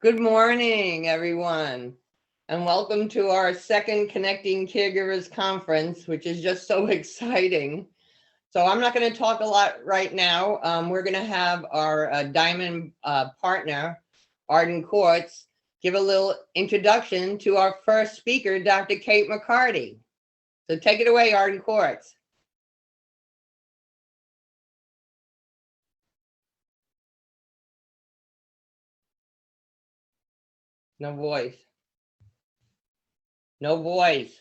Good morning, everyone, and welcome to our second Connecting Caregivers Conference, which is just so exciting. So I'm not going to talk a lot right now. We're going to have our Diamond partner, Arden Courts, give a little introduction to our first speaker, Dr. Cate McCarty. So take it away, Arden Courts. No voice. No voice.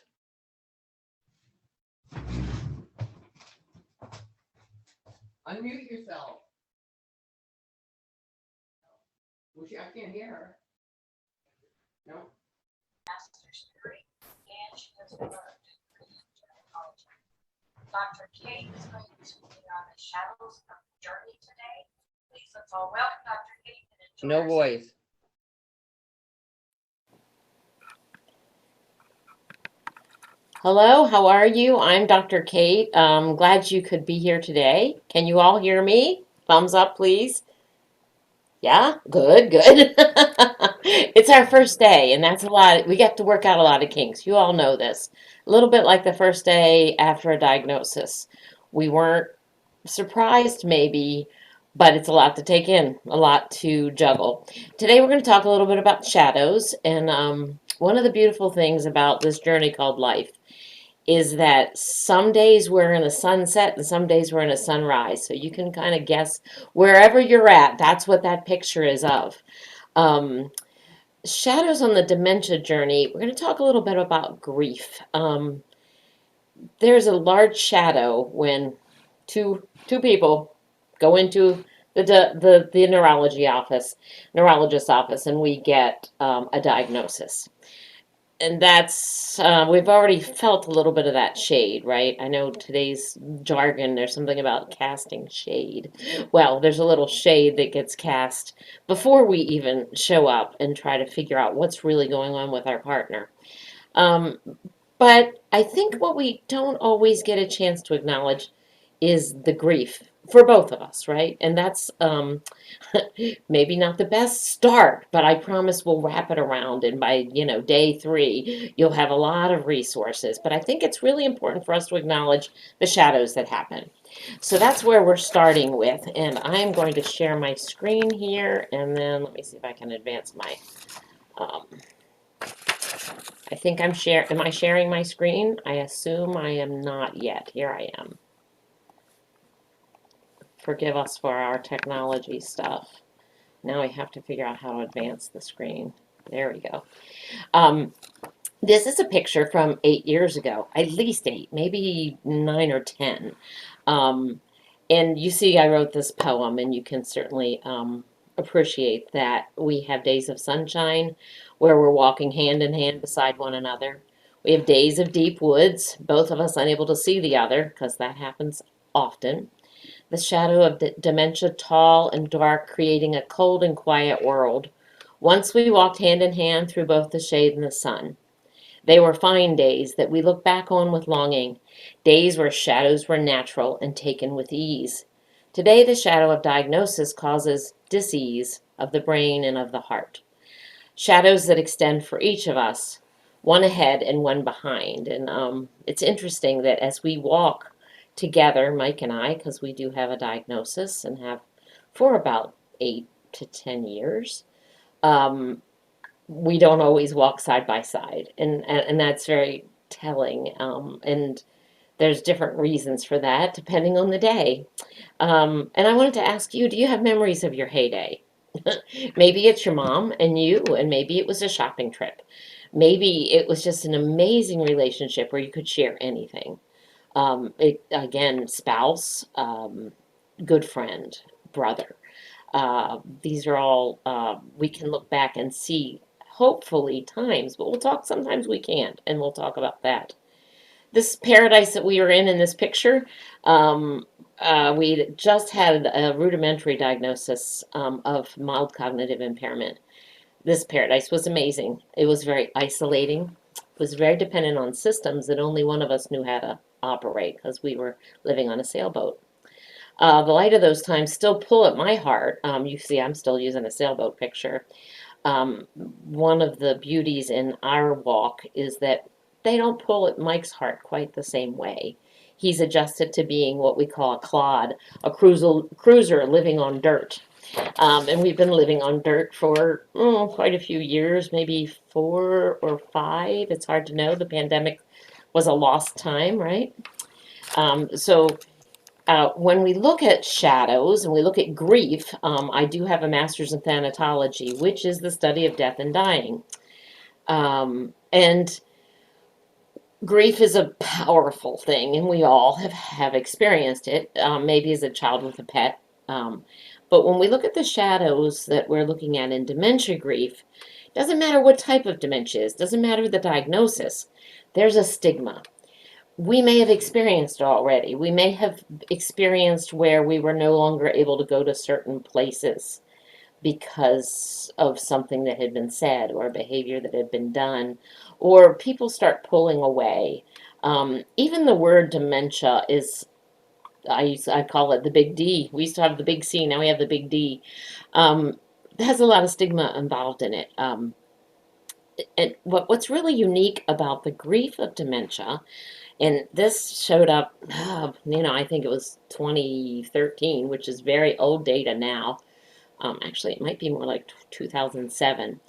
Unmute yourself. Well, I can't hear her. No. Master's degree, and she has worked in gerontology. Dr. Cate is going to be on the shadows of the journey today. Please let's all welcome Dr. Cate and enjoy. No voice. Hello, how are you? I'm Dr. Cate. Glad you could be here today. Can you all hear me? Thumbs up, please. Yeah, good. It's our first day, and that's a lot. We get to work out a lot of kinks. You all know this. A little bit like the first day after a diagnosis. We weren't surprised, maybe, but it's a lot to take in, a lot to juggle. Today, we're going to talk a little bit about shadows, and one of the beautiful things about this journey called life is that some days we're in a sunset and some days we're in a sunrise. So you can kind of guess wherever you're at, that's what that picture is of. Shadows on the dementia journey, we're going to talk a little bit about grief. There's a large shadow when two people go into the neurologist's office and we get a diagnosis. And that's, we've already felt a little bit of that shade, right? I know today's jargon, there's something about casting shade. Well, there's a little shade that gets cast before we even show up and try to figure out what's really going on with our partner. But I think what we don't always get a chance to acknowledge is the grief for both of us, right? And that's maybe not the best start, but I promise we'll wrap it around. And by, day 3, you'll have a lot of resources. But I think it's really important for us to acknowledge the shadows that happen. So that's where we're starting with. And I'm going to share my screen here. And then let me see if I can advance my, I think am I sharing my screen? I assume I am not yet. Here I am. Forgive us for our technology stuff. Now I have to figure out how to advance the screen. There we go. This is a picture from 8 years ago, at least 8, maybe 9 or 10. And you see I wrote this poem, and you can certainly appreciate that we have days of sunshine where we're walking hand in hand beside one another. We have days of deep woods, both of us unable to see the other, because that happens often. The shadow of dementia, tall and dark, creating a cold and quiet world. Once we walked hand in hand through both the shade and the sun. They were fine days that we look back on with longing, days where shadows were natural and taken with ease. Today, the shadow of diagnosis causes dis-ease of the brain and of the heart. Shadows that extend for each of us, one ahead and one behind. And it's interesting that as we walk together, Mike and I, because we do have a diagnosis and have for about 8 to 10 years, we don't always walk side by side, and that's very telling. And there's different reasons for that depending on the day. And I wanted to ask you, do you have memories of your heyday? Maybe it's your mom and you, and maybe it was a shopping trip. Maybe it was just an amazing relationship where you could share anything. Again, spouse, good friend, brother. These are all, we can look back and see, hopefully, times, but we'll talk, sometimes we can't, and we'll talk about that. This paradise that we are in this picture, we just had a rudimentary diagnosis of mild cognitive impairment. This paradise was amazing. It was very isolating. It was very dependent on systems that only one of us knew how to operate because we were living on a sailboat. The light of those times still pull at my heart. You see, I'm still using a sailboat picture. one of the beauties in our walk is that they don't pull at Mike's heart quite the same way. He's adjusted to being what we call a clod, a cruiser living on dirt. And we've been living on dirt for quite a few years, maybe 4 or 5. It's hard to know. The pandemic was a lost time, right? When we look at shadows and we look at grief, I do have a master's in thanatology, which is the study of death and dying. And grief is a powerful thing, and we all have experienced it, maybe as a child with a pet. But when we look at the shadows that we're looking at in dementia grief, doesn't matter what type of dementia is, doesn't matter the diagnosis, there's a stigma. We may have experienced it already. We may have experienced where we were no longer able to go to certain places because of something that had been said or a behavior that had been done, or people start pulling away. Even the word dementia is, I call it the big D. We used to have the big C, now we have the big D. It has a lot of stigma involved in it. And what's really unique about the grief of dementia, and this showed up, I think it was 2013, which is very old data now. Actually, it might be more like 2007.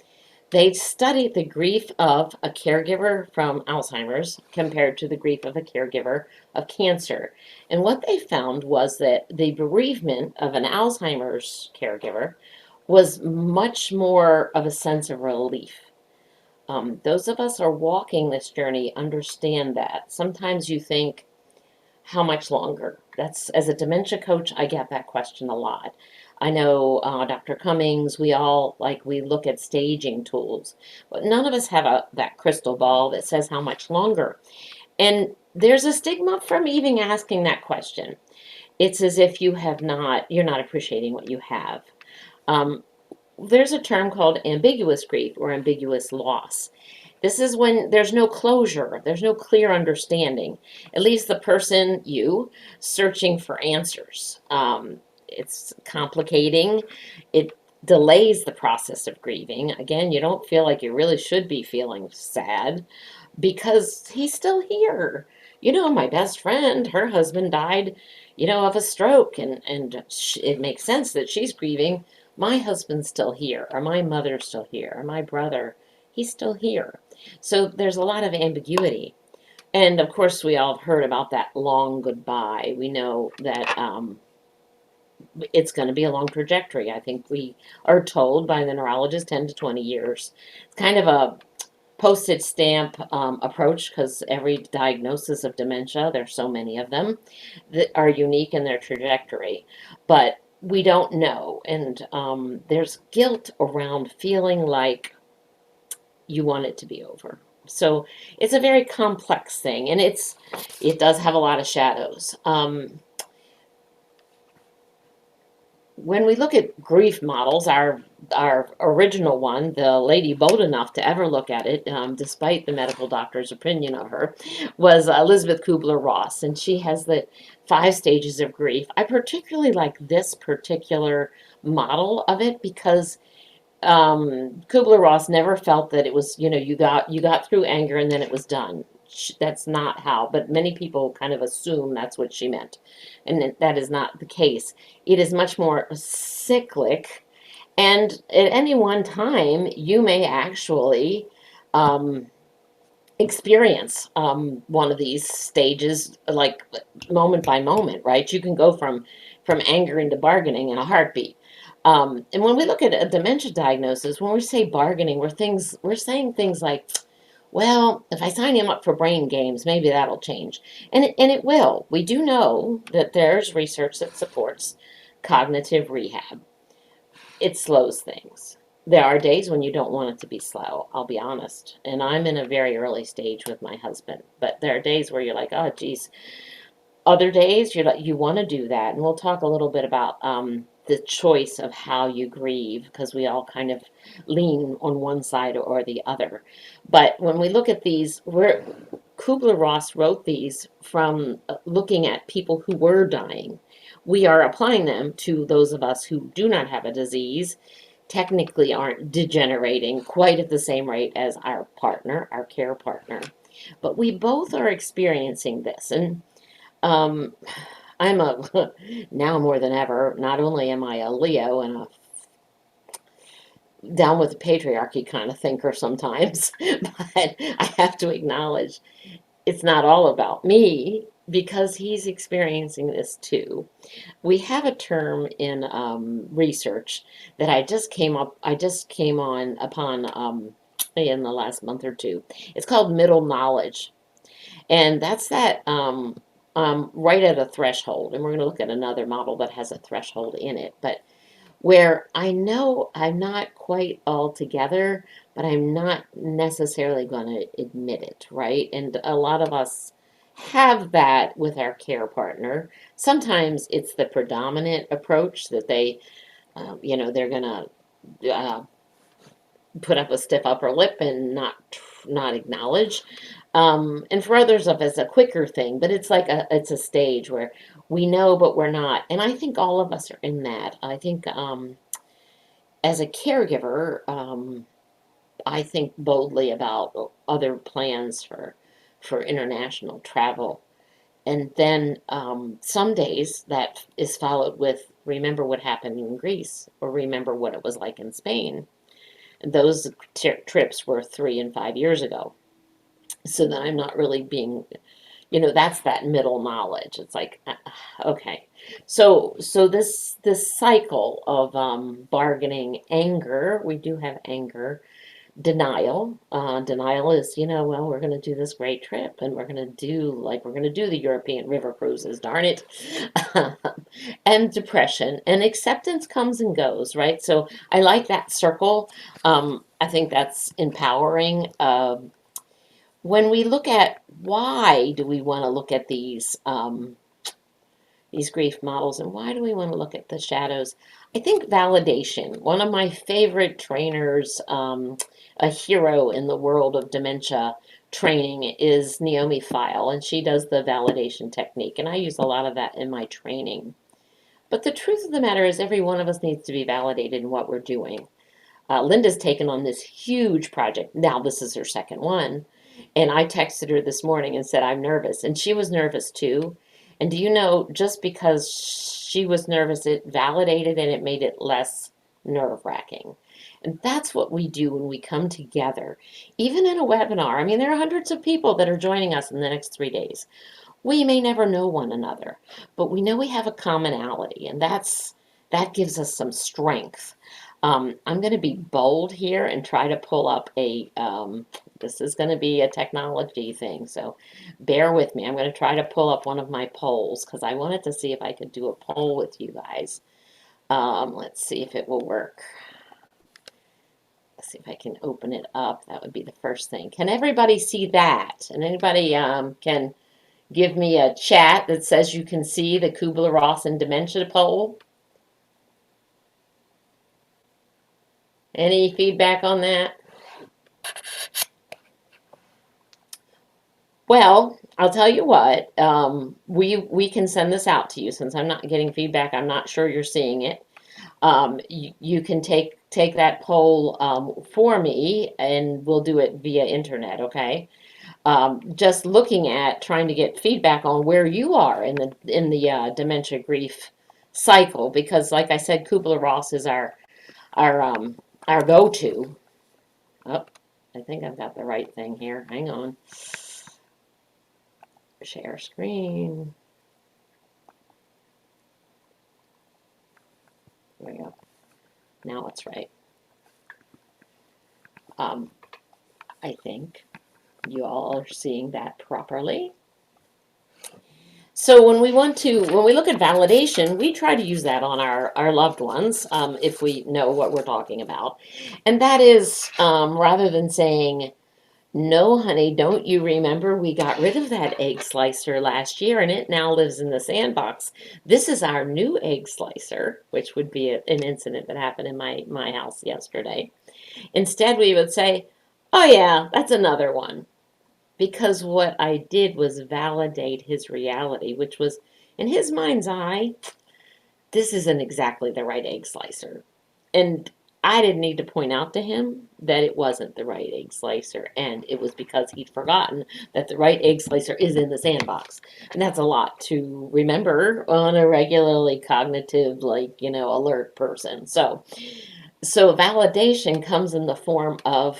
They studied the grief of a caregiver from Alzheimer's compared to the grief of a caregiver of cancer. And what they found was that the bereavement of an Alzheimer's caregiver was much more of a sense of relief. Those of us who are walking this journey understand that. Sometimes you think, how much longer? That's, as a dementia coach, I get that question a lot. I know Dr. Cummings, we look at staging tools, but none of us have that crystal ball that says how much longer. And there's a stigma from even asking that question. It's as if you're not appreciating what you have. There's a term called ambiguous grief or ambiguous loss. This is when there's no closure, there's no clear understanding. It leaves the person, you, searching for answers. It's complicating. It delays the process of grieving. Again, you don't feel like you really should be feeling sad because he's still here. My best friend, her husband died, of a stroke, and it makes sense that she's grieving. My husband's still here, or my mother's still here, or my brother, he's still here. So there's a lot of ambiguity. And of course, we all have heard about that long goodbye. We know that it's going to be a long trajectory. I think we are told by the neurologist 10 to 20 years. It's kind of a postage stamp approach because every diagnosis of dementia, there's so many of them, that are unique in their trajectory. But we don't know. And there's guilt around feeling like you want it to be over. So it's a very complex thing, and it does have a lot of shadows. When we look at grief models, our original one, the lady bold enough to ever look at it, despite the medical doctor's opinion of her, was Elizabeth Kubler-Ross, and she has the 5 stages of grief. I particularly like this particular model of it because Kubler-Ross never felt that it was, you got through anger and then it was done. That's not how, but many people kind of assume that's what she meant. And that is not the case. It is much more cyclic. And at any one time, you may actually experience one of these stages, like moment by moment, right? You can go from anger into bargaining in a heartbeat. And when we look at a dementia diagnosis, when we say bargaining, we're saying things like, well, if I sign him up for brain games, maybe that'll change. And it will. We do know that there's research that supports cognitive rehab. It slows things. There are days when you don't want it to be slow, I'll be honest. And I'm in a very early stage with my husband. But there are days where you're like, oh, geez. Other days, you're like, you want to do that. And we'll talk a little bit about the choice of how you grieve, because we all kind of lean on one side or the other. But when we look at these, Kubler-Ross wrote these from looking at people who were dying. We are applying them to those of us who do not have a disease, technically aren't degenerating quite at the same rate as our partner, our care partner. But we both are experiencing this. And um, I'm a, now more than ever, not only am I a Leo and a down with the patriarchy kind of thinker sometimes, but I have to acknowledge it's not all about me because he's experiencing this too. We have a term in research that I just came on upon in the last month or two. It's called middle knowledge, and that's that right at a threshold. And we're going to look at another model that has a threshold in it, but where I know I'm not quite all together, but I'm not necessarily going to admit it, right? And a lot of us have that with our care partner. Sometimes it's the predominant approach that they're going to put up a stiff upper lip and not acknowledge. And for others of us, a quicker thing, but it's like it's a stage where we know, but we're not. And I think all of us are in that. I think as a caregiver, I think boldly about other plans for international travel. And then some days that is followed with remember what happened in Greece or remember what it was like in Spain. And those trips were 3 and 5 years ago. So that I'm not really being, that's that middle knowledge. It's like, okay. So this cycle of bargaining, anger, we do have anger, denial. Denial is, well, we're going to do this great trip and we're going to do the European river cruises, darn it. And depression and acceptance comes and goes, right? So I like that circle. I think that's empowering. When we look at why do we want to look at these grief models and why do we want to look at the shadows, I think validation. One of my favorite trainers, a hero in the world of dementia training, is Naomi Feil, and she does the validation technique, and I use a lot of that in my training. But the truth of the matter is every one of us needs to be validated in what we're doing. Linda's taken on this huge project. Now this is her second one. And I texted her this morning and said, I'm nervous. And she was nervous too. And do you know, just because she was nervous, it validated and it made it less nerve wracking. And that's what we do when we come together, even in a webinar. I mean, there are hundreds of people that are joining us in the next 3 days. We may never know one another, but we know we have a commonality, and that gives us some strength. I'm going to be bold here and try to pull up this is going to be a technology thing, so bear with me. I'm going to try to pull up one of my polls because I wanted to see if I could do a poll with you guys. Let's see if it will work. Let's see if I can open it up. That would be the first thing. Can everybody see that? And anybody can give me a chat that says you can see the Kubler-Ross and dementia poll? Any feedback on that? Well, I'll tell you what, we can send this out to you. Since I'm not getting feedback, I'm not sure you're seeing it. You can take that poll for me, and we'll do it via internet, okay? Just looking at trying to get feedback on where you are in the dementia grief cycle, because like I said, Kubler-Ross is our go-to. Oh, I think I've got the right thing here. Hang on. Share screen. There we go. Now it's right. I think you all are seeing that properly. So when we look at validation, we try to use that on our loved ones, if we know what we're talking about. And that is, rather than saying, no, honey, don't you remember we got rid of that egg slicer last year and it now lives in the sandbox. This is our new egg slicer, which would be an incident that happened in my house yesterday. Instead, we would say, oh yeah, that's another one. Because what I did was validate his reality, which was, in his mind's eye, this isn't exactly the right egg slicer. And I didn't need to point out to him that it wasn't the right egg slicer, and it was because he'd forgotten that the right egg slicer is in the sandbox. And that's a lot to remember on a regularly cognitive, like, alert person. So validation comes in the form of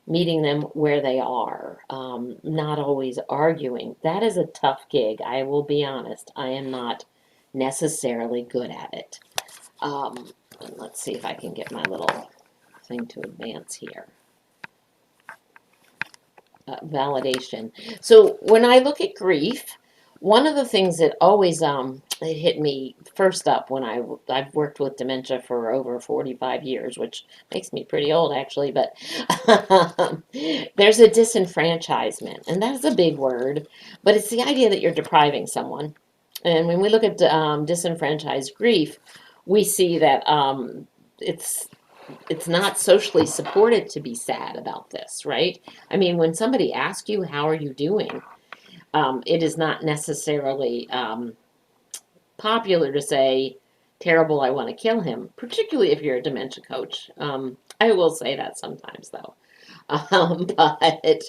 meeting them where they are, not always arguing. That is a tough gig. I will be honest. I am not necessarily good at it. And let's see if I can get my little thing to advance here. Validation. So when I look at grief, one of the things that always it hit me first up when I've worked with dementia for over 45 years, which makes me pretty old actually, but there's a disenfranchisement, and that's a big word, but it's the idea that you're depriving someone. And when we look at disenfranchised grief, we see that it's not socially supported to be sad about this, right? I mean, when somebody asks you, how are you doing? It is not necessarily popular to say, terrible, I want to kill him, particularly if you're a dementia coach. I will say that sometimes, though. But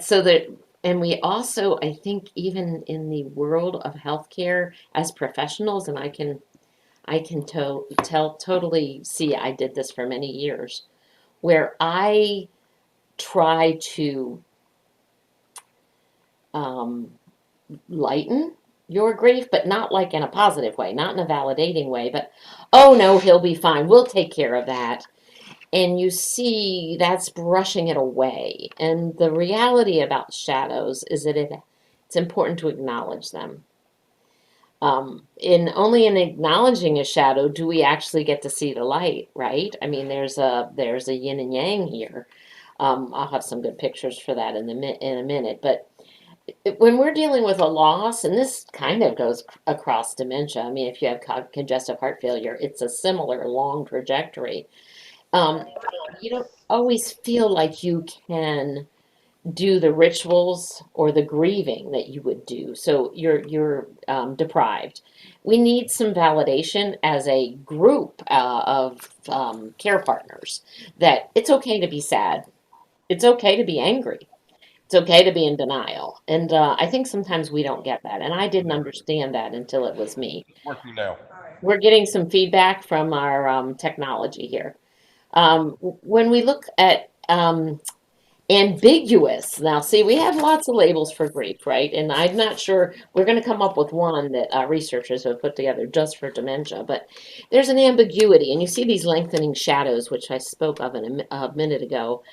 so that, and we also, I think, even in the world of healthcare as professionals, and I can totally see I did this for many years, where I try to lighten your grief, but not like in a positive way, not in a validating way, but, oh no, he'll be fine. We'll take care of that. And you see that's brushing it away. And the reality about shadows is that it's important to acknowledge them. Only in acknowledging a shadow do we actually get to see the light, right? I mean, there's a yin and yang here. I'll have some good pictures for that in a minute. But when we're dealing with a loss, and this kind of goes across dementia. I mean, if you have congestive heart failure, it's a similar long trajectory. You don't always feel like you can do the rituals or the grieving that you would do. So you're deprived. We need some validation as a group of care partners that it's okay to be sad. It's okay to be angry. It's okay to be in denial. And I think sometimes we don't get that. And I didn't understand that until it was me. Working now. We're getting some feedback from our technology here. When we look at ambiguous. Now, see, we have lots of labels for grief, right? And I'm not sure we're going to come up with one that researchers have put together just for dementia, but there's an ambiguity, and you see these lengthening shadows, which I spoke of a minute ago.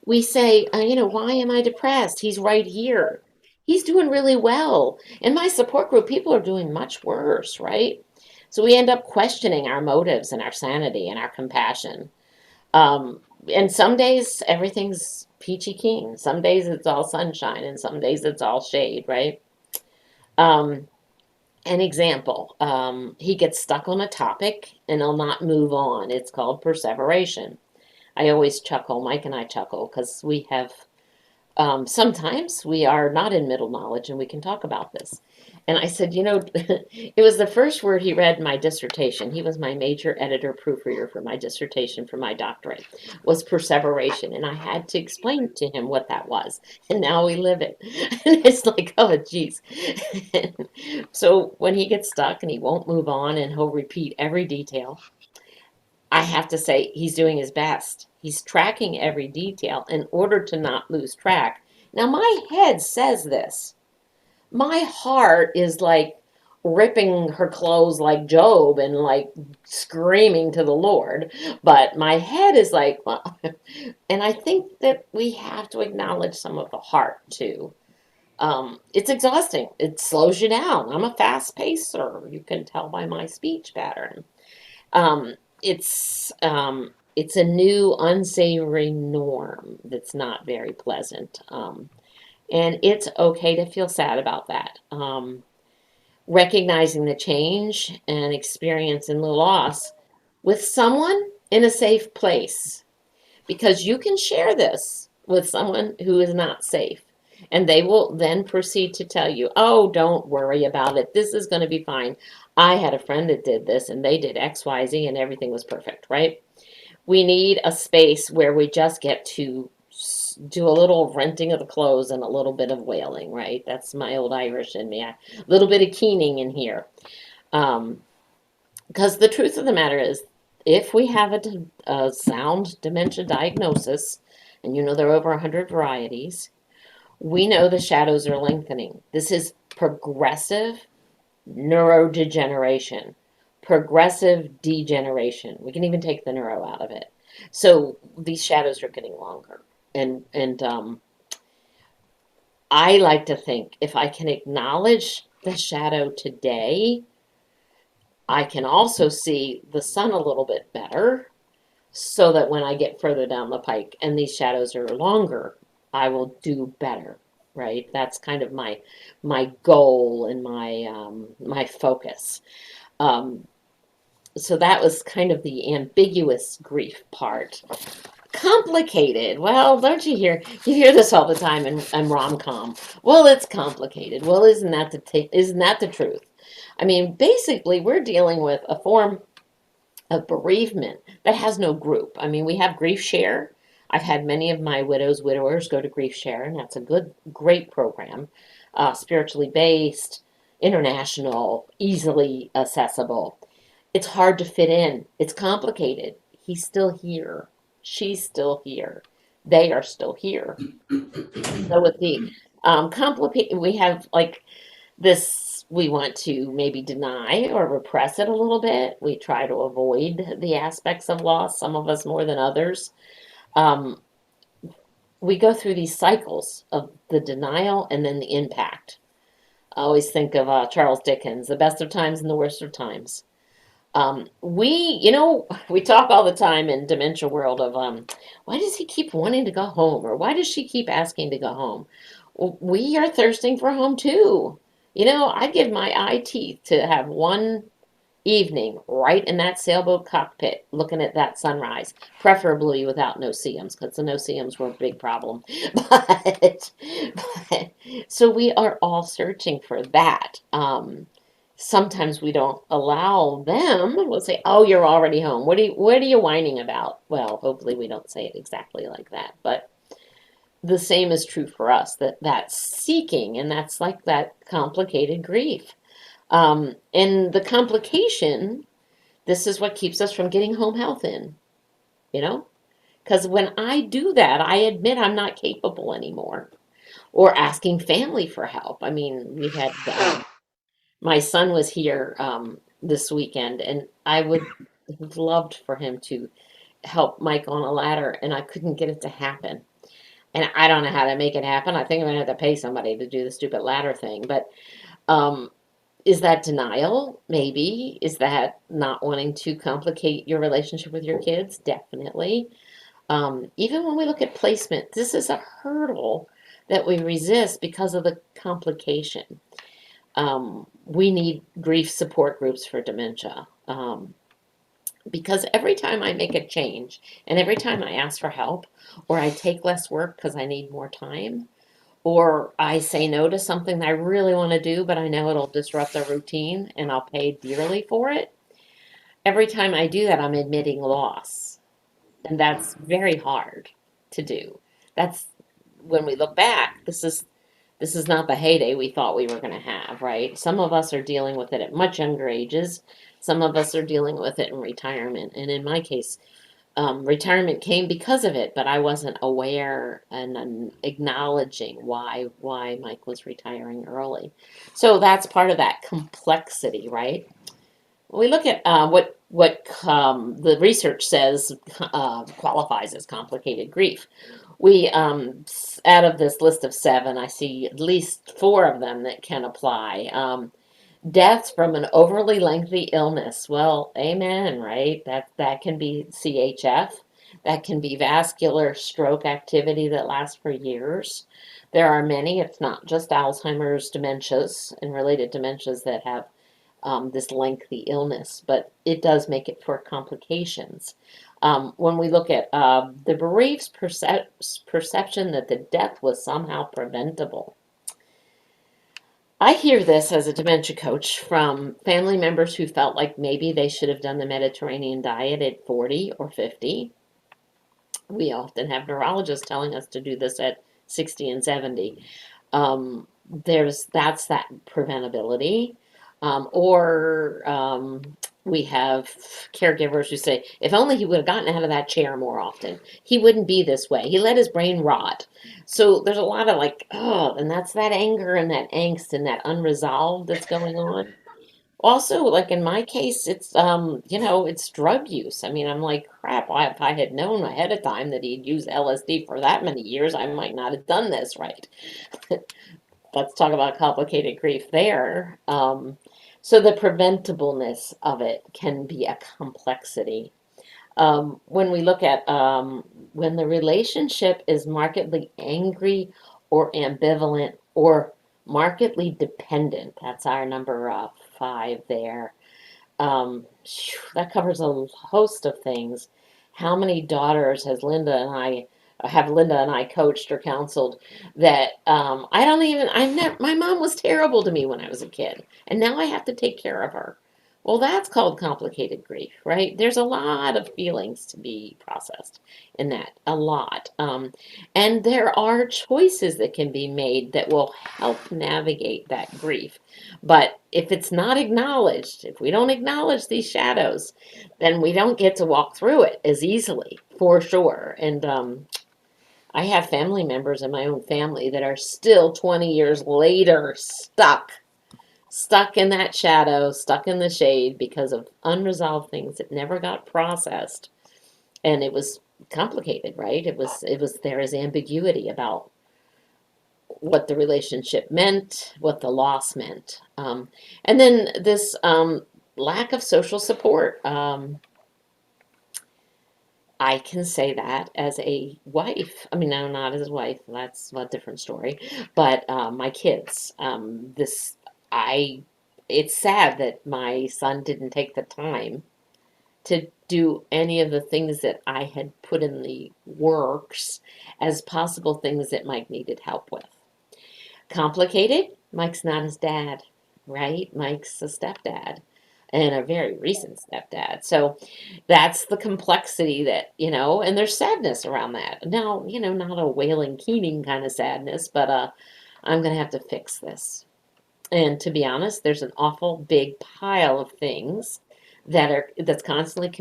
We say, why am I depressed? He's right here. He's doing really well. In my support group, people are doing much worse, right? So we end up questioning our motives and our sanity and our compassion. And some days everything's peachy keen. Some days it's all sunshine, and some days it's all shade, right? An example, he gets stuck on a topic and he'll not move on. It's called perseveration. I always chuckle, Mike and I chuckle, because we have, sometimes we are not in middle knowledge and we can talk about this. And I said, it was the first word he read in my dissertation. He was my major editor proofreader for my dissertation for my doctorate, was perseveration. And I had to explain to him what that was. And now we live it. And it's like, oh, geez. So when he gets stuck and he won't move on and he'll repeat every detail, I have to say he's doing his best. He's tracking every detail in order to not lose track. Now, my head says this. My heart is like ripping her clothes like Job and like screaming to the Lord. But my head is like, well, and I think that we have to acknowledge some of the heart too. It's exhausting. It slows you down. I'm a fast pacer. You can tell by my speech pattern. It's a new unsavory norm that's not very pleasant. And it's okay to feel sad about that. Recognizing the change and experiencing the loss with someone in a safe place. Because you can share this with someone who is not safe. And they will then proceed to tell you, oh, don't worry about it. This is going to be fine. I had a friend that did this and they did X, Y, Z and everything was perfect, right? We need a space where we just get to do a little renting of the clothes and a little bit of wailing, right? That's my old Irish in me. A little bit of keening in here. Because the truth of the matter is, if we have a sound dementia diagnosis, and you know there are over 100 varieties, we know the shadows are lengthening. This is progressive neurodegeneration, progressive degeneration. We can even take the neuro out of it. So these shadows are getting longer. And I like to think if I can acknowledge the shadow today, I can also see the sun a little bit better so that when I get further down the pike and these shadows are longer, I will do better, right? That's kind of my goal and my focus. So that was kind of the ambiguous grief part. Complicated. Well, don't you hear this all the time in rom-com. Well, it's complicated. Well, isn't that the truth? I mean, basically, we're dealing with a form of bereavement that has no group. I mean, we have Grief Share. I've had many of my widowers go to Grief Share, and that's a great program. Spiritually based, international, easily accessible. It's hard to fit in. It's complicated. He's still here. She's still here. They are still here. So with the complicated, we have like this, we want to maybe deny or repress it a little bit. We try to avoid the aspects of loss, some of us more than others. Um, we go through these cycles of the denial and then the impact. I always think of Charles Dickens, the best of times and the worst of times. We talk all the time in dementia world of, why does he keep wanting to go home? Or why does she keep asking to go home? Well, we are thirsting for home too. I'd give my eye teeth to have one evening right in that sailboat cockpit looking at that sunrise, preferably without no-see-ums, because the no-see-ums were a big problem. But, but so we are all searching for that. Sometimes we don't allow them. We'll say, "Oh, you're already home. What are you whining about?" Well, hopefully we don't say it exactly like that, but the same is true for us. That's seeking, and that's like that complicated grief. And the complication, this is what keeps us from getting home health in, you know? Because when I do that, I admit I'm not capable anymore. Or asking family for help. I mean, we had my son was here this weekend, and I would have loved for him to help Mike on a ladder, and I couldn't get it to happen. And I don't know how to make it happen. I think I'm gonna have to pay somebody to do the stupid ladder thing. But um, is that denial? Maybe. Is that not wanting to complicate your relationship with your kids? Definitely. Even when we look at placement, this is a hurdle that we resist because of the complication. We need grief support groups for dementia. Because every time I make a change and every time I ask for help or I take less work because I need more time or I say no to something that I really want to do, but I know it'll disrupt the routine and I'll pay dearly for it. Every time I do that, I'm admitting loss. And that's very hard to do. That's when we look back, this is not the heyday we thought we were going to have, right? Some of us are dealing with it at much younger ages. Some of us are dealing with it in retirement. And in my case, retirement came because of it, but I wasn't aware and acknowledging why Mike was retiring early. So that's part of that complexity, right? When we look at what the research says qualifies as complicated grief. We out of this list of 7, I see at least 4 of them that can apply. Deaths from an overly lengthy illness. Well, amen, right? That can be CHF. That can be vascular stroke activity that lasts for years. There are many, it's not just Alzheimer's dementias and related dementias that have this lengthy illness, but it does make it for complications. When we look at the bereaved's perception that the death was somehow preventable. I hear this as a dementia coach from family members who felt like maybe they should have done the Mediterranean diet at 40 or 50. We often have neurologists telling us to do this at 60 and 70. That's that preventability. Or we have caregivers who say, if only he would have gotten out of that chair more often, he wouldn't be this way. He let his brain rot. So there's a lot of like, oh, and that's that anger and that angst and that unresolved that's going on. Also, like in my case, it's it's drug use. I mean, I'm like, crap, if I had known ahead of time that he'd used LSD for that many years, I might not have done this right. Let's talk about complicated grief there. So the preventableness of it can be a complexity. When we look at when the relationship is markedly angry or ambivalent or markedly dependent, that's our number 5 there. That covers a host of things. How many daughters has Linda and I coached or counseled that I don't even my mom was terrible to me when I was a kid, and now I have to take care of her. Well, that's called complicated grief, right? There's a lot of feelings to be processed in that, a lot. And there are choices that can be made that will help navigate that grief. But if it's not acknowledged, if we don't acknowledge these shadows, then we don't get to walk through it as easily, for sure. And I have family members in my own family that are still 20 years later stuck in that shadow, stuck in the shade because of unresolved things that never got processed. And it was complicated, right? It was there is ambiguity about what the relationship meant, what the loss meant. And then this lack of social support. I can say that as a wife. I mean, no, not as a wife. That's a different story. But my kids, I, it's sad that my son didn't take the time to do any of the things that I had put in the works as possible things that Mike needed help with. Complicated? Mike's not his dad, right? Mike's a stepdad and a very recent stepdad. So that's the complexity that, and there's sadness around that. Now, not a wailing, keening kind of sadness, but I'm going to have to fix this. And to be honest, there's an awful big pile of things that's constantly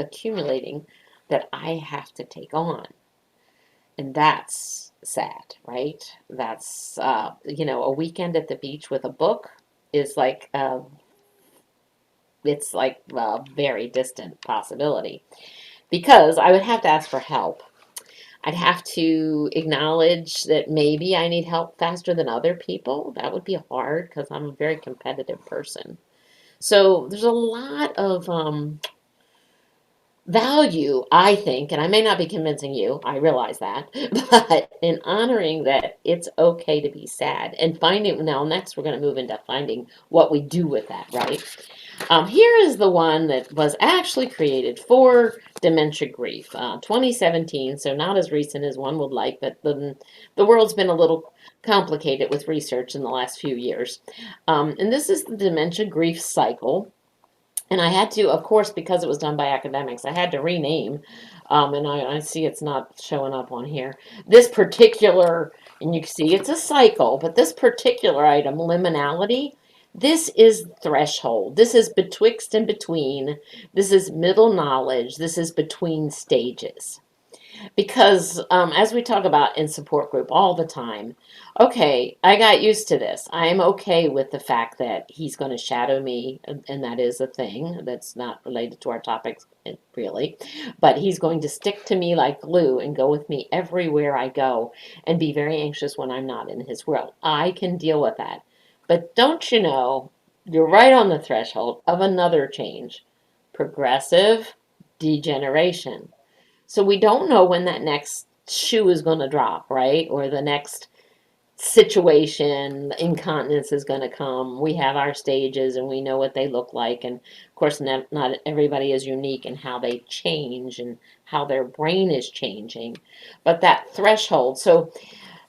accumulating that I have to take on. And that's sad, right? That's, a weekend at the beach with a book is like, it's like a very distant possibility because I would have to ask for help. I'd have to acknowledge that maybe I need help faster than other people. That would be hard because I'm a very competitive person. So there's a lot of value, I think, and I may not be convincing you, I realize that, but in honoring that it's okay to be sad and finding, now next we're going to move into finding what we do with that, right? Here is the one that was actually created for dementia grief, 2017, so not as recent as one would like, but the world's been a little complicated with research in the last few years. And this is the dementia grief cycle. And I had to, of course, because it was done by academics, I had to rename, and I see it's not showing up on here. This particular, and you can see it's a cycle, but this particular item, liminality, this is threshold. This is betwixt and between. This is middle knowledge. This is between stages. Because as we talk about in support group all the time, okay, I got used to this. I am okay with the fact that he's going to shadow me, and that is a thing that's not related to our topics really, but he's going to stick to me like glue and go with me everywhere I go and be very anxious when I'm not in his world. I can deal with that. But don't you know, you're right on the threshold of another change, progressive degeneration. So we don't know when that next shoe is going to drop, right? Or the next situation, incontinence is going to come. We have our stages and we know what they look like. And of course, not everybody is unique in how they change and how their brain is changing. But that threshold, so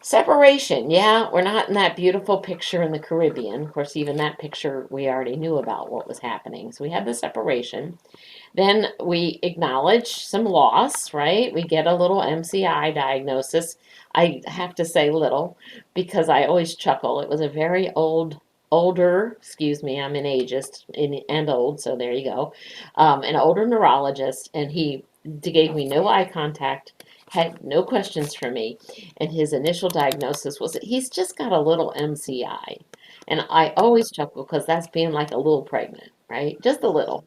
separation, yeah, we're not in that beautiful picture in the Caribbean. Of course, even that picture, we already knew about what was happening. So we had the separation. Then we acknowledge some loss, right? We get a little MCI diagnosis. I have to say little because I always chuckle. It was a very older, excuse me, I'm an ageist and old, so there you go. An older neurologist, and he gave me no eye contact, had no questions for me, and his initial diagnosis was that he's just got a little MCI. And I always chuckle because that's being like a little pregnant, right? Just a little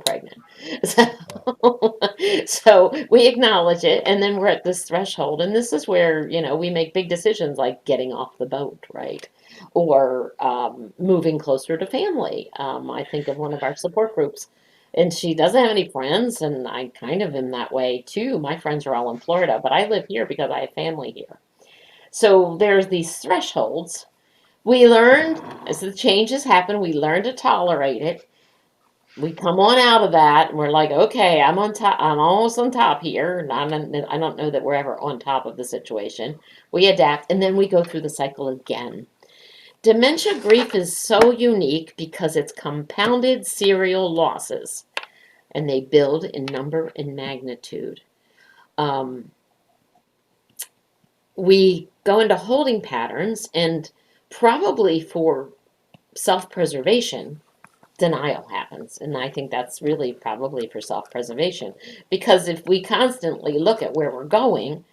pregnant. So, so we acknowledge it, and then we're at this threshold, and this is where, we make big decisions like getting off the boat, right? Or moving closer to family. I think of one of our support groups, and she doesn't have any friends, and I kind of am that way too. My friends are all in Florida, but I live here because I have family here. So there's these thresholds. We learned as the changes happen, we learn to tolerate it. We come on out of that and we're like, okay, I'm on top. I'm almost on top here. And I don't know that we're ever on top of the situation. We adapt and then we go through the cycle again. Dementia grief is so unique because it's compounded serial losses and they build in number and magnitude. Um, we go into holding patterns and probably for self-preservation, denial happens. And I think that's really probably for self-preservation. Because if we constantly look at where we're going,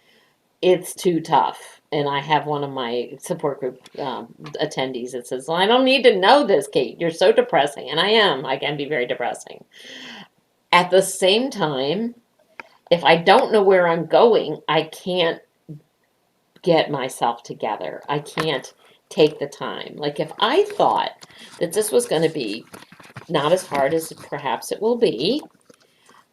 it's too tough. And I have one of my support group attendees that says, well, I don't need to know this, Kate. You're so depressing. And I am. I can be very depressing. At the same time, if I don't know where I'm going, I can't get myself together. I can't take the time. Like if I thought that this was going to be not as hard as perhaps it will be,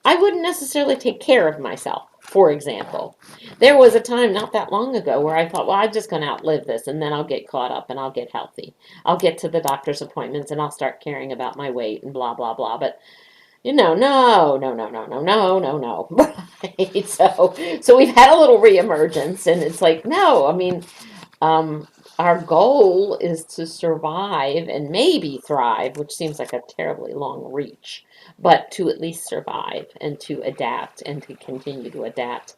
I wouldn't necessarily take care of myself. For example, there was a time not that long ago where I thought, well, I'm just going to outlive this and then I'll get caught up and I'll get healthy. I'll get to the doctor's appointments and I'll start caring about my weight and blah, blah, blah. But no, no, no, no, no, no, no, no, no. Right? So we've had a little reemergence and it's like, no, I mean, um, our goal is to survive and maybe thrive, which seems like a terribly long reach, but to at least survive and to adapt and to continue to adapt.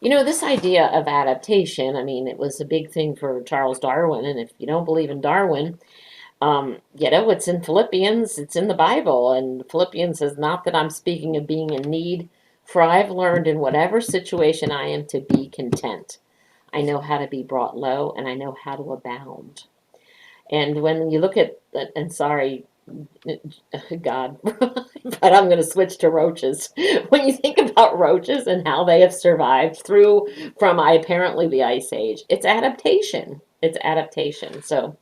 This idea of adaptation, I mean, it was a big thing for Charles Darwin. And if you don't believe in Darwin, it's in Philippians, it's in the Bible. And Philippians says, not that I'm speaking of being in need, for I've learned in whatever situation I am to be content. I know how to be brought low, and I know how to abound. And when you look at, and sorry, God, but I'm going to switch to roaches. When you think about roaches and how they have survived through from apparently the Ice Age, it's adaptation. It's adaptation. So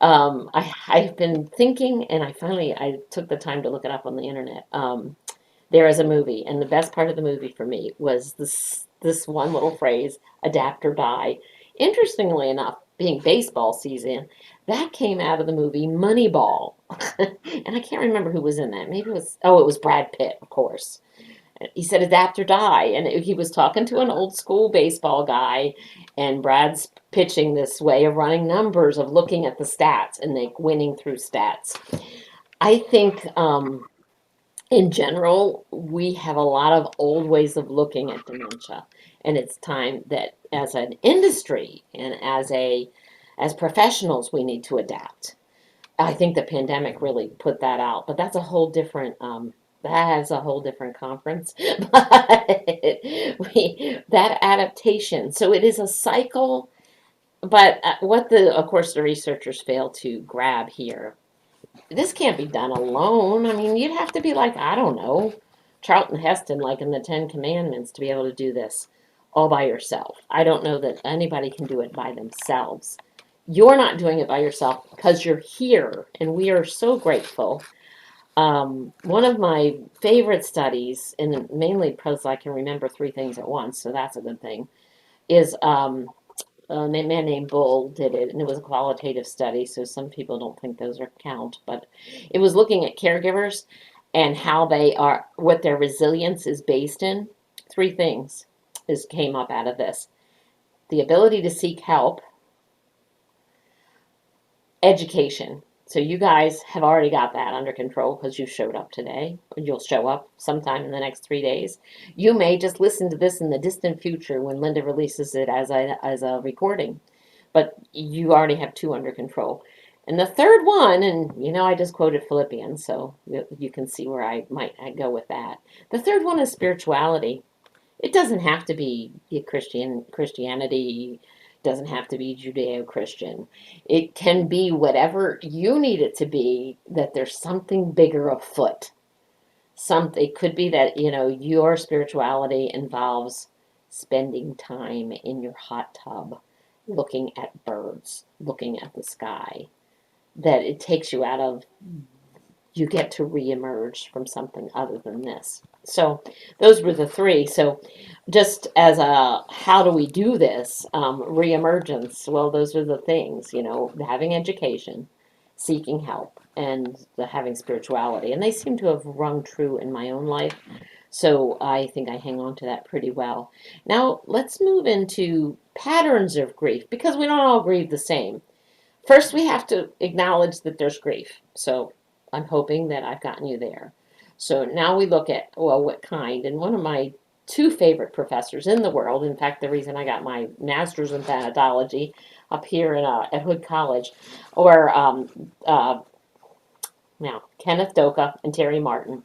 I've been thinking, and I took the time to look it up on the internet. There is a movie, and the best part of the movie for me was this one little phrase, adapt or die. Interestingly enough, being baseball season, that came out of the movie Moneyball. And I can't remember who was in that. Maybe it was Brad Pitt, of course. He said adapt or die. And he was talking to an old school baseball guy, and Brad's pitching this way of running numbers, of looking at the stats and like winning through stats. I think in general, we have a lot of old ways of looking at dementia, and it's time that as an industry and as professionals, we need to adapt. I think the pandemic really put that out, but that's a whole different conference. But that adaptation, so it is a cycle. But of course, the researchers fail to grab here, this can't be done alone. I mean, you'd have to be like, I don't know, Charlton Heston, like in the Ten Commandments, to be able to do this all by yourself. I don't know that anybody can do it by themselves. You're not doing it by yourself because you're here, and we are so grateful. One of my favorite studies, and mainly because I can remember three things at once, so that's a good thing, is a man named Bull did it, and it was a qualitative study, so some people don't think those are count, but it was looking at caregivers and how they are, what their resilience is based in. Three things came up out of this: the ability to seek help, education. So you guys have already got that under control because you showed up today, or you'll show up sometime in the next 3 days. You may just listen to this in the distant future when Linda releases it as a recording, but you already have two under control. And the third one, and I just quoted Philippians, so you can see where I might go with that. The third one is spirituality. It doesn't have to be Christianity, doesn't have to be Judeo-Christian. It can be whatever you need it to be, that there's something bigger afoot. It could be that, your spirituality involves spending time in your hot tub, looking at birds, looking at the sky, that it takes you out of, you get to reemerge from something other than this. So those were the three. So just as how do we do this? Reemergence, well, those are the things, having education, seeking help, and having spirituality. And they seem to have rung true in my own life. So I think I hang on to that pretty well. Now let's move into patterns of grief, because we don't all grieve the same. First, we have to acknowledge that there's grief. So I'm hoping that I've gotten you there. So now we look at, well, what kind? And one of my two favorite professors in the world, in fact, the reason I got my master's in thanatology up here at Hood College, or now Kenneth Doka and Terry Martin.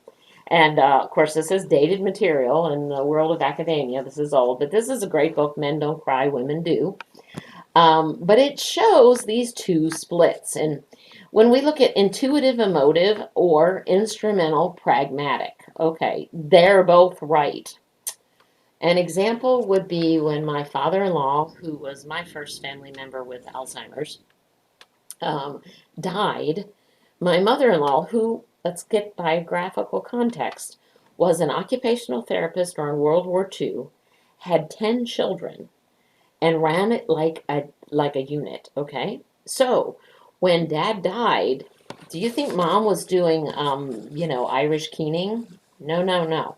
And of course, this is dated material in the world of academia. This is old, but this is a great book, Men Don't Cry, Women Do. But it shows these two splits. And when we look at intuitive emotive or instrumental pragmatic, okay, they're both right. An example would be when my father-in-law, who was my first family member with Alzheimer's, died. My mother-in-law, who, let's get biographical context, was an occupational therapist during World War II, had 10 children, and ran it like a unit, okay? So when Dad died, do you think Mom was doing, Irish keening? No.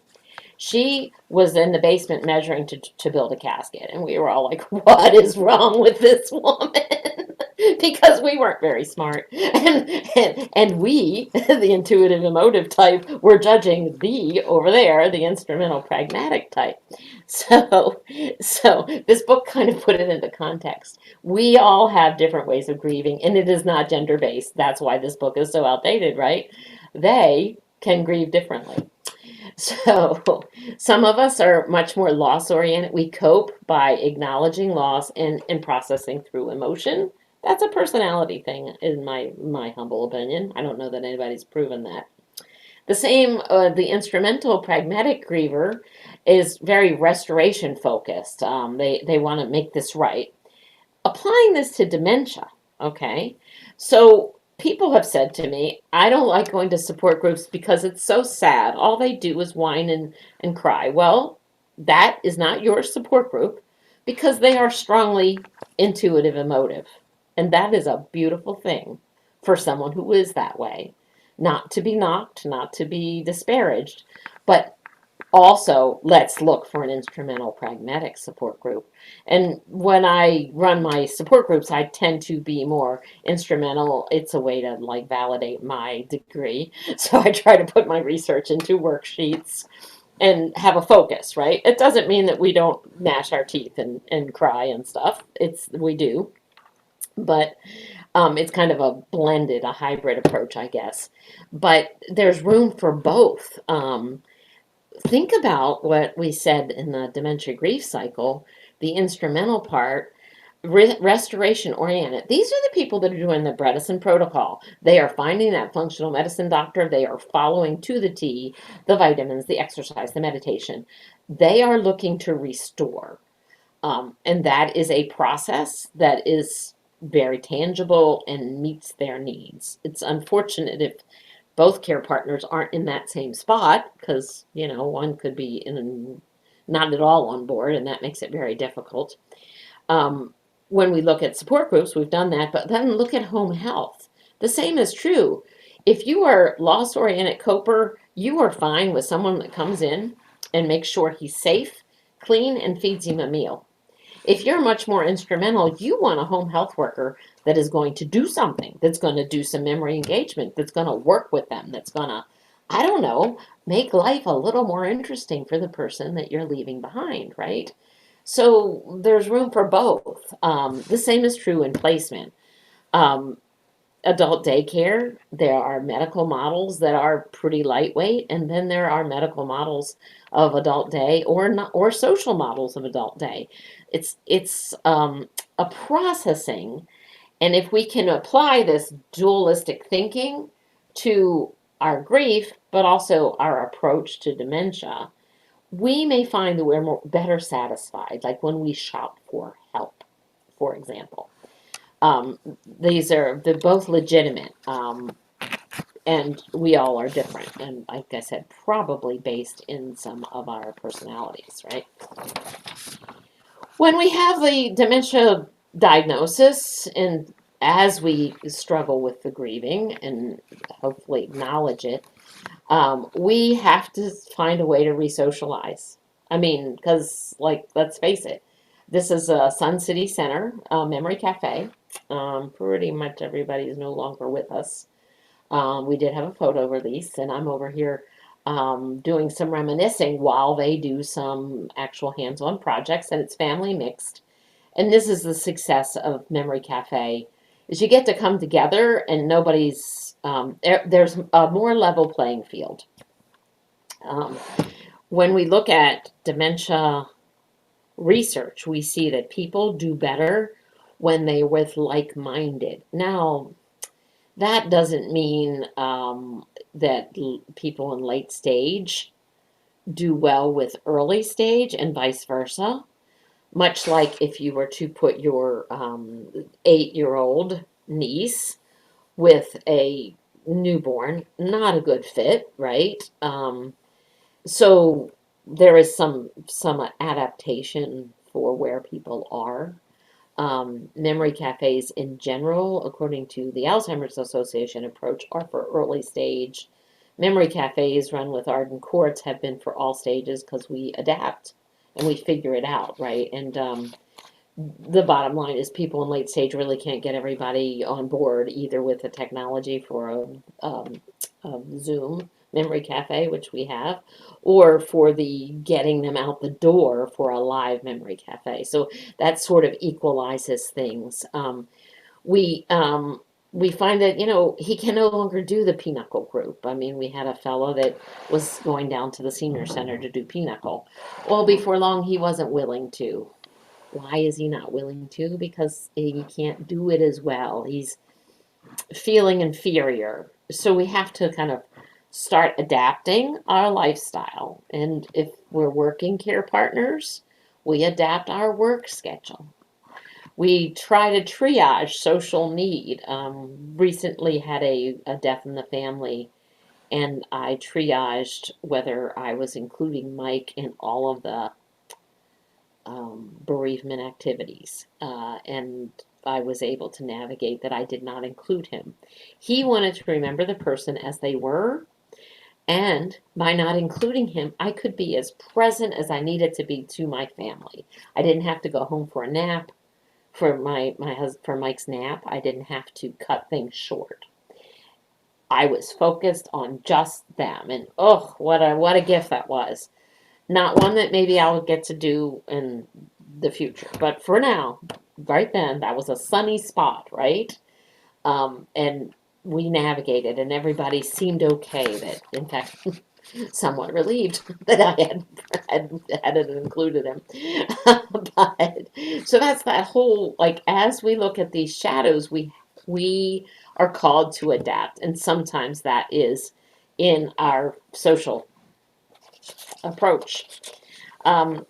She was in the basement measuring to build a casket, and we were all like, what is wrong with this woman? Because we weren't very smart. And we, the intuitive emotive type, were judging over there, the instrumental pragmatic type. So this book kind of put it into context. We all have different ways of grieving, and it is not gender-based. That's why this book is so outdated, right? They can grieve differently. So some of us are much more loss-oriented. We cope by acknowledging loss and processing through emotion. That's a personality thing, in my humble opinion. I don't know that anybody's proven that. The same, the instrumental pragmatic griever is very restoration focused. They want to make this right. Applying this to dementia, okay? So people have said to me, I don't like going to support groups because it's so sad. All they do is whine and cry. Well, that is not your support group, because they are strongly intuitive emotive. And that is a beautiful thing for someone who is that way. Not to be knocked, not to be disparaged, but also let's look for an instrumental pragmatic support group. And when I run my support groups, I tend to be more instrumental. It's a way to validate my degree. So I try to put my research into worksheets and have a focus, right? It doesn't mean that we don't gnash our teeth and cry and stuff. We do. But it's kind of a hybrid approach, I guess. But there's room for both. Think about what we said in the dementia grief cycle, the instrumental part, restoration oriented. These are the people that are doing the Bredesen protocol. They are finding that functional medicine doctor. They are following to the T the vitamins, the exercise, the meditation. They are looking to restore. And that is a process that is very tangible and meets their needs. It's unfortunate if both care partners aren't in that same spot, because one could be not at all on board, and that makes it very difficult. when we look at support groups, we've done that, but then look at home health. The same is true. If you are loss-oriented coper, you are fine with someone that comes in and makes sure he's safe, clean, and feeds him a meal. If you're much more instrumental, you want a home health worker that is going to do something, that's going to do some memory engagement, that's going to work with them, that's going to, I don't know, make life a little more interesting for the person that you're leaving behind, right? So there's room for both. The same is true in placement. Um, Adult daycare, there are medical models that are pretty lightweight, and then there are medical models of adult day or not, or social models of adult day. It's a processing, and if we can apply this dualistic thinking to our grief, but also our approach to dementia, we may find that we're better satisfied, like when we shop for help, for example. Um, they're both legitimate, and we all are different, and like I said, probably based in some of our personalities, right? When we have the dementia diagnosis, and as we struggle with the grieving and hopefully acknowledge it, we have to find a way to re-socialize. I mean, because, like, let's face it, this is a Sun City Center memory cafe. Pretty much everybody is no longer with us. We did have a photo release, and I'm over here doing some reminiscing while they do some actual hands-on projects, and it's family mixed. And this is the success of Memory Cafe, is you get to come together and nobody's, there's a more level playing field. Um, when we look at dementia research, we see that people do better when they're with like-minded. Now, that doesn't mean that people in late stage do well with early stage and vice versa. Much like if you were to put your 8-year-old niece with a newborn, not a good fit, right? So there is some adaptation for where people are. Memory cafes in general, according to the Alzheimer's Association approach, are for early stage. Memory cafes run with Arden Courts have been for all stages because we adapt and we figure it out, right? And the bottom line is people in late stage really can't get everybody on board either with the technology for a Zoom memory cafe, which we have, or for the getting them out the door for a live memory cafe. So that sort of equalizes things. We we find that, you know, he can no longer do the pinochle group. I mean, we had a fellow that was going down to the senior center to do pinochle. Well, before long, he wasn't willing to. Why is he not willing to? Because he can't do it as well. He's feeling inferior. So we have to kind of start adapting our lifestyle. And if we're working care partners, we adapt our work schedule. We try to triage social need. Recently had a death in the family, and I triaged whether I was including Mike in all of the bereavement activities. And I was able to navigate that I did not include him. He wanted to remember the person as they were, and by not including him, I could be as present as I needed to be to my family. I didn't have to go home for a nap. For for Mike's nap, I didn't have to cut things short. I was focused on just them, and oh, what a gift that was. Not one that maybe I will get to do in the future, but for now, right then, that was a sunny spot, right? And we navigated, and everybody seemed okay. That, in fact, somewhat relieved that I hadn't included him. But so that's that whole, like, as we look at these shadows, we are called to adapt, and sometimes that is in our social approach. Um,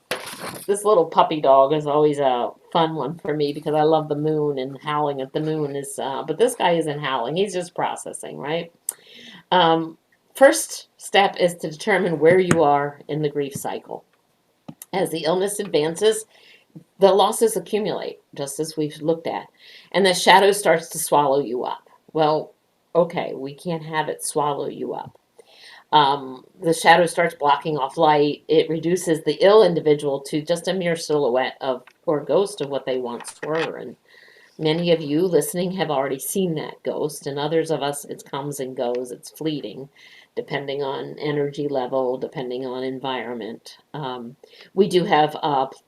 this little puppy dog is always a fun one for me because I love the moon, and howling at the moon is, but this guy isn't howling, he's just processing, right? First step is to determine where you are in the grief cycle. As the illness advances, the losses accumulate, just as we've looked at, and the shadow starts to swallow you up. Well, okay, we can't have it swallow you up. The shadow starts blocking off light. It reduces the ill individual to just a mere silhouette of or ghost of what they once were. And many of you listening have already seen that ghost, and others of us, it comes and goes. It's fleeting, depending on energy level, depending on environment. We do have,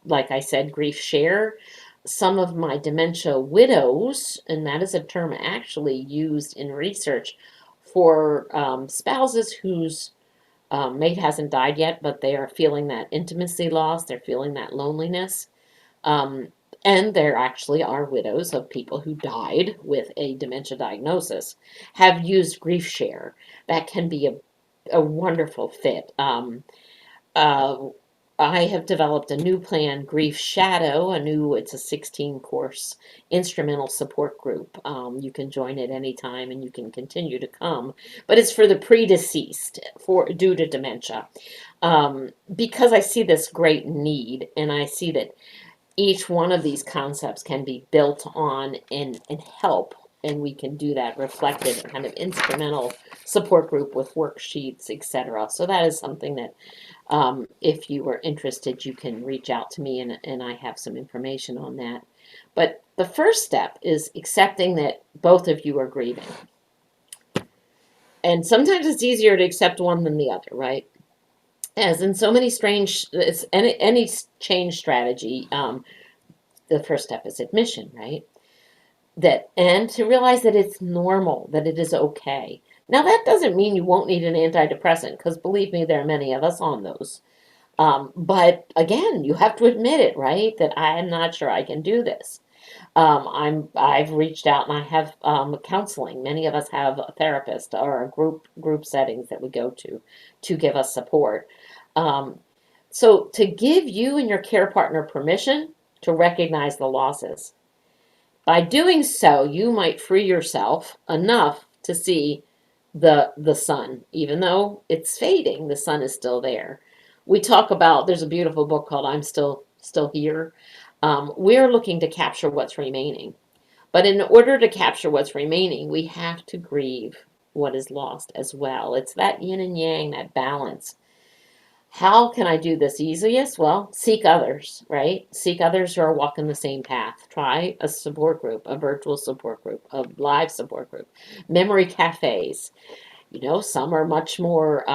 like I said, grief share. Some of my dementia widows, and that is a term actually used in research for spouses whose mate hasn't died yet, but they are feeling that intimacy loss, they're feeling that loneliness. Um, and there actually are widows of people who died with a dementia diagnosis, have used grief share. That can be a wonderful fit. Uh, I have developed a new plan, Grief Shadow, it's a 16 course instrumental support group. You can join at any time and you can continue to come, but it's for the predeceased due to dementia. Because I see this great need and I see that each one of these concepts can be built on and help. And we can do that reflected kind of instrumental support group with worksheets, etc. So that is something that if you are interested, you can reach out to me and I have some information on that. But the first step is accepting that both of you are grieving. And sometimes it's easier to accept one than the other, right? As in so many any change strategy, the first step is admission, right? And to realize that it's normal, that it is okay. Now, that doesn't mean you won't need an antidepressant, because believe me, there are many of us on those. But again, you have to admit it, right? That I am not sure I can do this. I've reached out and I have counseling. Many of us have a therapist or a group settings that we go to give us support. So to give you and your care partner permission to recognize the losses. By doing so, you might free yourself enough to see the sun. Even though it's fading, the sun is still there. We talk about, there's a beautiful book called I'm Still Here. We're looking to capture what's remaining. But in order to capture what's remaining, we have to grieve what is lost as well. It's that yin and yang, that balance. How can I do this easiest? Well, seek others, right? Seek others who are walking the same path. Try a support group, a virtual support group, a live support group, memory cafes. Some are much more,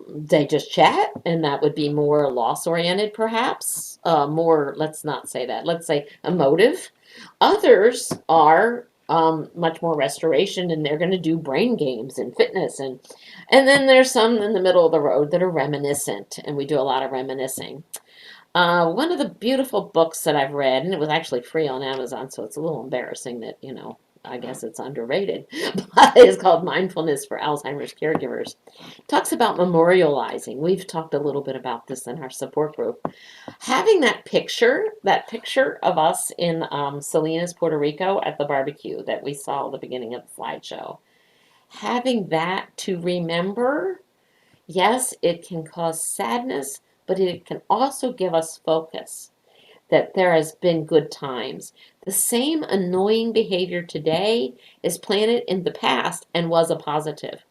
they just chat, and that would be more loss oriented, perhaps. More, let's not say that, let's say emotive. Others are much more restoration, and they're going to do brain games and fitness. And then there's some in the middle of the road that are reminiscent, and we do a lot of reminiscing. One of the beautiful books that I've read, and it was actually free on Amazon, so it's a little embarrassing that, I guess it's underrated, but it's called Mindfulness for Alzheimer's Caregivers. It talks about memorializing. We've talked a little bit about this in our support group. Having that picture of us in Salinas, Puerto Rico at the barbecue that we saw at the beginning of the slideshow. Having that to remember, yes, it can cause sadness, but it can also give us focus that there has been good times. The same annoying behavior today is planted in the past and was a positive.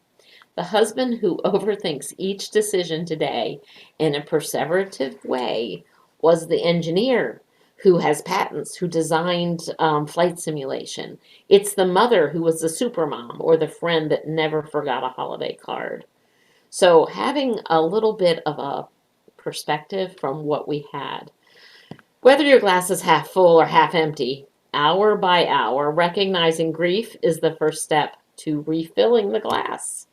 The husband who overthinks each decision today in a perseverative way was the engineer who has patents, who designed flight simulation. It's the mother who was the supermom or the friend that never forgot a holiday card. So having a little bit of a perspective from what we had. Whether your glass is half full or half empty, hour by hour, recognizing grief is the first step to refilling the glass.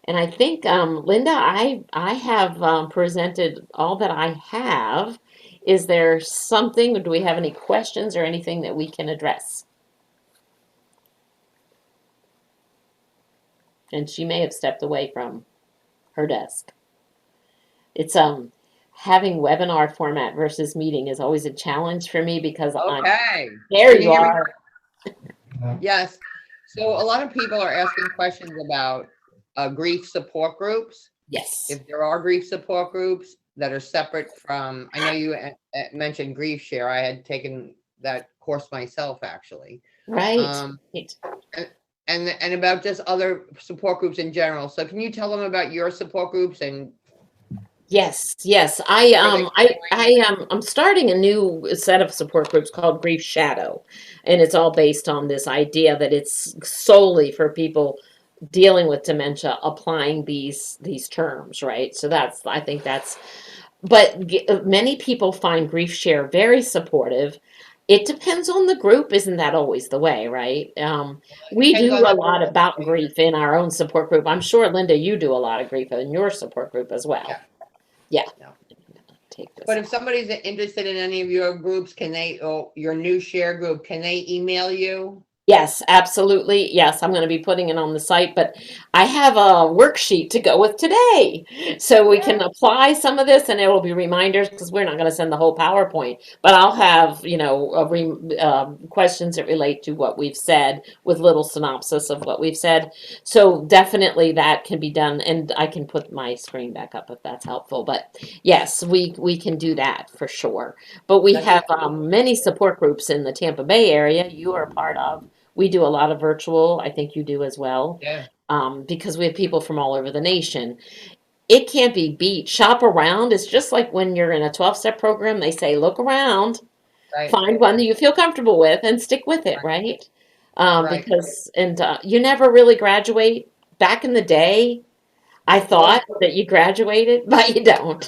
And I think, Linda, I have presented all that I have. Is there something, do we have any questions or anything that we can address? And she may have stepped away from her desk. It's having webinar format versus meeting is always a challenge for me because Okay. There Can you hear me? are. Yes. So a lot of people are asking questions about grief support groups. Yes. If there are grief support groups, that are separate from, I know you mentioned grief share. I had taken that course myself, actually. Right. Um, and about just other support groups in general. So can you tell them about your support groups and Yes. I'm starting a new set of support groups called Grief Shadow, and it's all based on this idea that it's solely for people dealing with dementia, applying these terms, right? So I think that's, but many people find Grief Share very supportive. It depends on the group. Isn't that always the way, right? We depends do on a the lot person? about grief in our own support group. I'm sure, Linda, you do a lot of grief in your support group as well. Yeah. Yeah. No. Take this. But if somebody's interested in any of your groups, can they, or your new share group, can they email you? Yes, absolutely. Yes, I'm going to be putting it on the site, but I have a worksheet to go with today. So we can apply some of this and it will be reminders because we're not going to send the whole PowerPoint, but I'll have, questions that relate to what we've said with little synopsis of what we've said. So definitely that can be done, and I can put my screen back up if that's helpful. But yes, we can do that for sure. But we have many support groups in the Tampa Bay area you are a part of. We do a lot of virtual. I think you do as well. Yeah. Because we have people from all over the nation. It can't be beat. Shop around. It's just like when you're in a 12-step program, they say, look around, Right. find one that you feel comfortable with and stick with it, right? Right. Because, you never really graduate. Back in the day, I thought that you graduated, but you don't.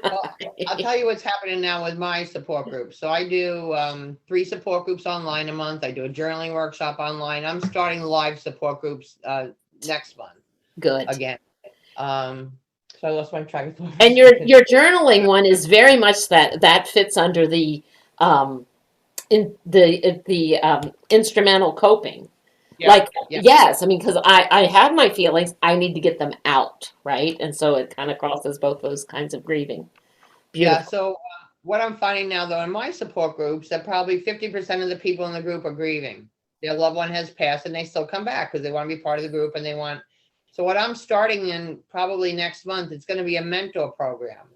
Well, I'll tell you what's happening now with my support group. So I do 3 support groups online a month. I do a journaling workshop online. I'm starting live support groups next month. Good. Again. So I lost my track of thought. And your journaling one is very much that fits under the instrumental coping. Yeah. Yes, I mean, because I have my feelings, I need to get them out, right? And so it kind of crosses both those kinds of grieving. Beautiful. Yeah. So what I'm finding now, though, in my support groups, that probably 50% of the people in the group are grieving. Their loved one has passed, and they still come back because they want to be part of the group and they want. So what I'm starting in probably next month, it's going to be a mentor program.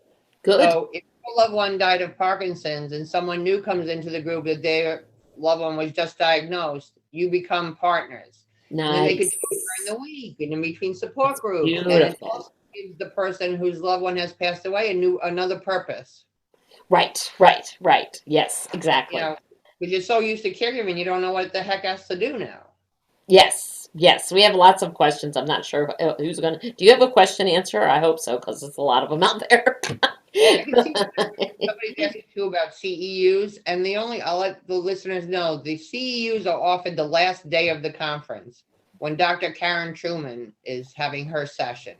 Good. So if your loved one died of Parkinson's and someone new comes into the group that their loved one was just diagnosed, you become partners. Nice. And then they could do it during the week and in between support groups. Beautiful. And it also gives the person whose loved one has passed away another purpose. Right. Yes, exactly. Because you're so used to caregiving, you don't know what the heck else to do now. Yes. We have lots of questions. I'm not sure who's going to. Do you have a question answer? I hope so, because there's a lot of them out there. I can see somebody's asking too about CEUs, and I'll let the listeners know the CEUs are offered the last day of the conference when Dr. Karen Truman is having her session.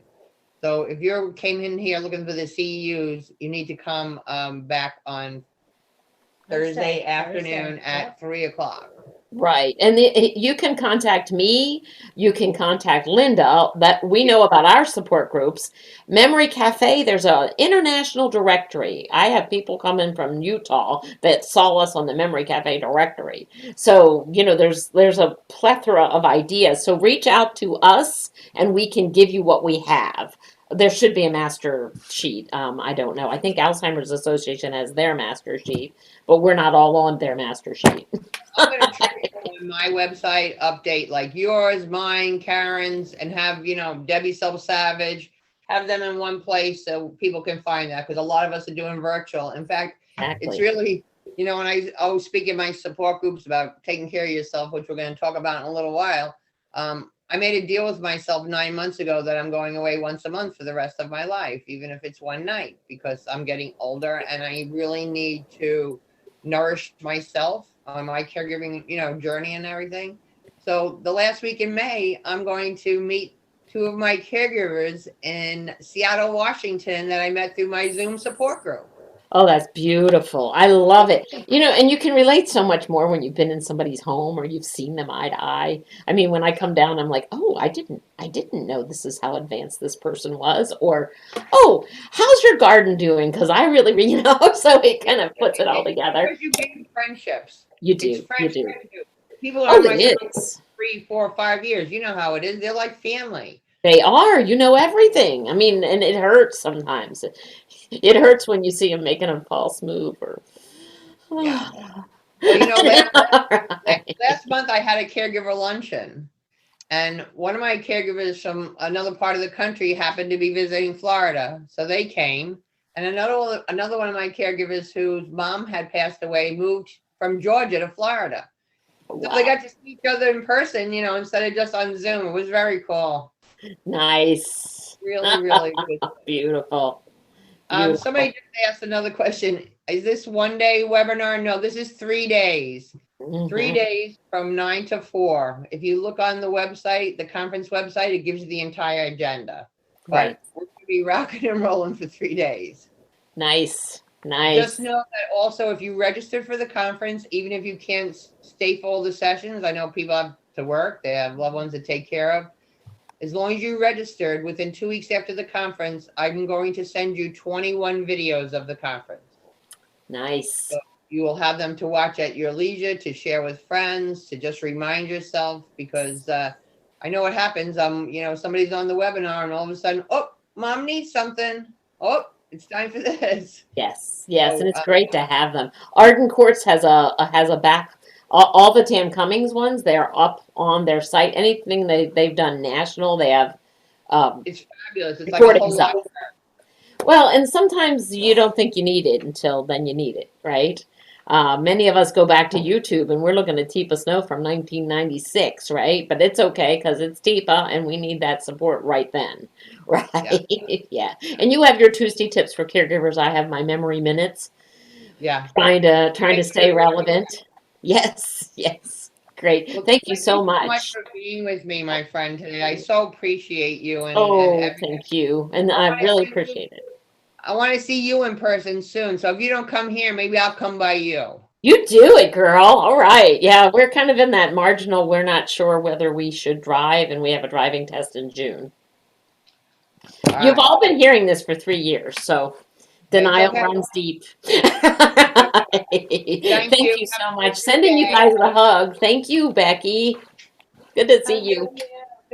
So if you came in here looking for the CEUs, you need to come back on Thursday afternoon at 3:00. Right. And you can contact me. You can contact Linda. That we know about our support groups. Memory Cafe, there's an international directory. I have people coming from Utah that saw us on the Memory Cafe directory. So, there's a plethora of ideas. So reach out to us and we can give you what we have. There should be a master sheet. I don't know. I think Alzheimer's Association has their master sheet, but we're not all on their master sheet. I'm going to try on my website, update like yours, mine, Karen's, and have, Debbie Self-Savage, have them in one place so people can find that, because a lot of us are doing virtual. In fact, It's really, when I always speak in my support groups about taking care of yourself, which we're going to talk about in a little while, I made a deal with myself 9 months ago that I'm going away once a month for the rest of my life, even if it's one night, because I'm getting older and I really need to nourish myself on my caregiving, journey and everything. So the last week in May, I'm going to meet 2 of my caregivers in Seattle, Washington that I met through my Zoom support group. Oh, that's beautiful. I love it. And you can relate so much more when you've been in somebody's home or you've seen them eye to eye. I mean, when I come down, I'm like, oh, I didn't know this is how advanced this person was. Or, oh, how's your garden doing? Because I really, so it kind of puts it all together. Because you gain friendships. You do. You do. People are it is. 3, 4, 5 years. You know how it is. They're like family. They are. You know everything. I mean, and it hurts sometimes. It hurts when you see them making a false move or. Yeah. Well, you know, Right. last month I had a caregiver luncheon, and one of my caregivers from another part of the country happened to be visiting Florida, so they came. And another one of my caregivers whose mom had passed away moved from Georgia to Florida. So they Wow. got to see each other in person, you know, instead of just on Zoom. It was very cool. Nice. Really, really good. Beautiful. Somebody Beautiful. just asked another question. Is this 1 day webinar? No, this is 3 days. 3 days from 9 to 4. If you look on the website, the conference website, it gives you the entire agenda. Right. But we're going to be rocking and rolling for 3 days. Nice. Just Nice. know that also, if you registered for the conference, even if you can't stay for all the sessions, I know people have to work, they have loved ones to take care of. As long as you registered within 2 weeks after the conference, I'm going to send you 21 videos of the conference. Nice. So you will have them to watch at your leisure, to share with friends, to just remind yourself, because I know what happens. You know, somebody's on the webinar and all of a sudden, oh, mom needs something. Oh, it's time for this. Yes. Yes. So, And it's great to have them. Arden Courts has a back. All the Tam Cummings ones, they're up on their site. Anything they've done national, they have it's fabulous. It's like a whole recordings lot. up. Well, and sometimes you don't think you need it until then you need it, right? Many of us go back to YouTube and we're looking at Teepa Snow from 1996, right? But it's okay because it's Teepa and we need that support right then, right? Yeah. And you have your Tuesday tips for caregivers. I have my memory minutes, Yeah. trying to stay relevant. Yes, yes. Great. Well, Thank you so much. for being with me, my friend, today. I so appreciate you and Oh, everything. thank you. And I really appreciate it. I want to see you in person soon. So if you don't come here, maybe I'll come by you. You do it, girl. All right. Yeah, we're kind of in that marginal. We're not sure whether we should drive, and we have a driving test in June. You've all been hearing this for 3 years, so denial okay. runs deep. Thank Thank you. you so much. Sending you guys a hug. Thank you, Becky. Good to see you.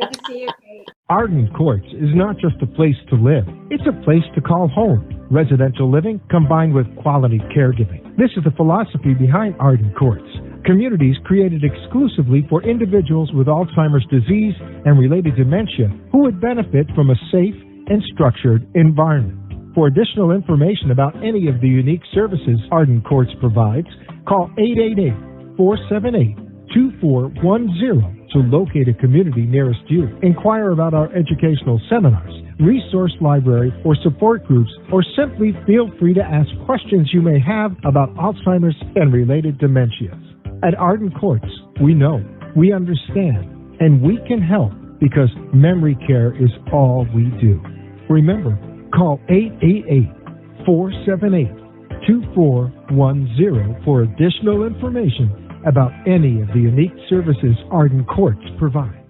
Good to see you, Kate. Arden Courts is not just a place to live. It's a place to call home. Residential living combined with quality caregiving. This is the philosophy behind Arden Courts. Communities created exclusively for individuals with Alzheimer's disease and related dementia who would benefit from a safe and structured environment. For additional information about any of the unique services Arden Courts provides, call 888-478-2410 to locate a community nearest you. Inquire about our educational seminars, resource library, or support groups, or simply feel free to ask questions you may have about Alzheimer's and related dementias. At Arden Courts, we know, we understand, and we can help because memory care is all we do. Remember, call 888-478-2410 for additional information about any of the unique services Arden Courts provide.